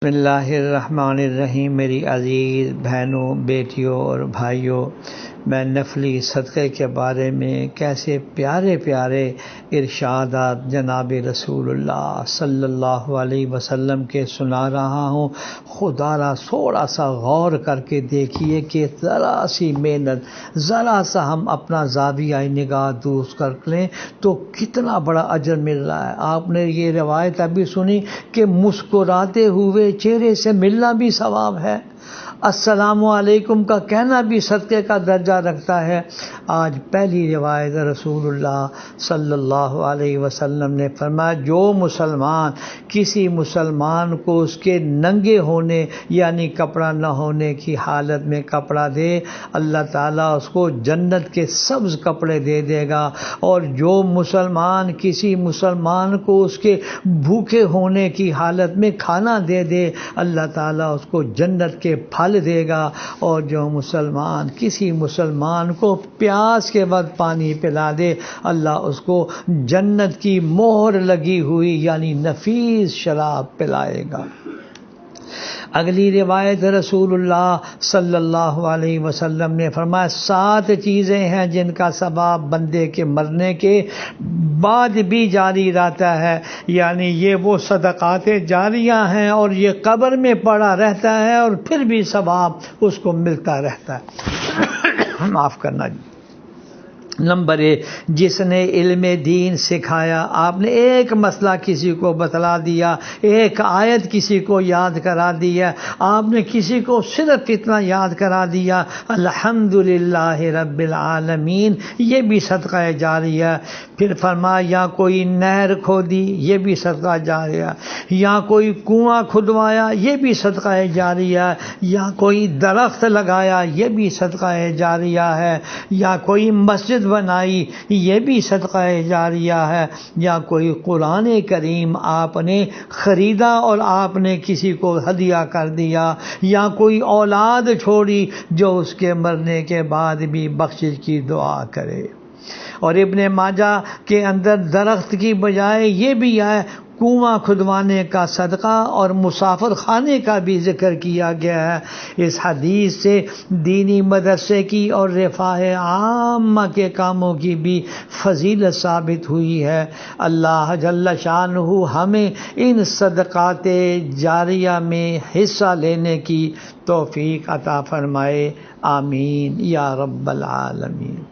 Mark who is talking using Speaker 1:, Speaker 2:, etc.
Speaker 1: بسم اللہ الرحمن الرحیم۔ میری عزیز بہنوں، بیٹیوں اور بھائیوں، میں نفلی صدقے کے بارے میں کیسے پیارے پیارے ارشادات جناب رسول اللہ صلی اللہ علیہ وسلم کے سنا رہا ہوں۔ خدا را تھوڑا سا غور کر کے دیکھیے کہ ذرا سی محنت، ذرا سا ہم اپنا زاویہ نگاہ درست کر لیں تو کتنا بڑا اجر مل رہا ہے۔ آپ نے یہ روایت ابھی سنی کہ مسکراتے ہوئے چہرے سے ملنا بھی ثواب ہے، السلام علیکم کا کہنا بھی صدقے کا درجہ رکھتا ہے۔ آج پہلی روایت رسول اللہ صلی اللہ علیہ وسلم نے فرمایا، جو مسلمان کسی مسلمان کو اس کے ننگے ہونے یعنی کپڑا نہ ہونے کی حالت میں کپڑا دے، اللہ تعالیٰ اس کو جنت کے سبز کپڑے دے دے گا، اور جو مسلمان کسی مسلمان کو اس کے بھوکے ہونے کی حالت میں کھانا دے دے، اللہ تعالیٰ اس کو جنت کے پھل دے گا، اور جو مسلمان کسی مسلمان کو پیاس کے وقت پانی پلا دے، اللہ اس کو جنت کی مہر لگی ہوئی یعنی نفیس شراب پلائے گا۔ اگلی روایت رسول اللہ صلی اللہ علیہ وسلم نے فرمایا، 7 چیزیں ہیں جن کا ثواب بندے کے مرنے کے بعد بھی جاری رہتا ہے، یعنی یہ وہ صدقات جاریہ ہیں اور یہ قبر میں پڑا رہتا ہے اور پھر بھی ثواب اس کو ملتا رہتا ہے۔ معاف کرنا جی۔ نمبر 1، جس نے علم دین سکھایا۔ آپ نے ایک مسئلہ کسی کو بتلا دیا، ایک آیت کسی کو یاد کرا دیا، آپ نے کسی کو صرف اتنا یاد کرا دیا، الحمدللہ رب العالمین، یہ بھی صدقہ جاریہ۔ پھر فرمایا، یا کوئی نہر کھودی، یہ بھی صدقہ جاریہ، یا کوئی کنواں کھدوایا، یہ بھی صدقہ جاریہ، یا کوئی درخت لگایا، یہ بھی صدقہ جاریہ ہے، یا کوئی مسجد بنائی، یہ بھی صدقہ جاریہ ہے، یا کوئی قرآن کریم آپ نے خریدا اور آپ نے کسی کو ہدیہ کر دیا، یا کوئی اولاد چھوڑی جو اس کے مرنے کے بعد بھی بخشش کی دعا کرے۔ اور ابن ماجہ کے اندر درخت کی بجائے یہ بھی ہے، کنواں کھدوانے کا صدقہ اور مسافر خانے کا بھی ذکر کیا گیا ہے۔ اس حدیث سے دینی مدرسے کی اور رفاہ عامہ کے کاموں کی بھی فضیلت ثابت ہوئی ہے۔ اللہ جل شانہ ہمیں ان صدقات جاریہ میں حصہ لینے کی توفیق عطا فرمائے، آمین یا رب العالمین۔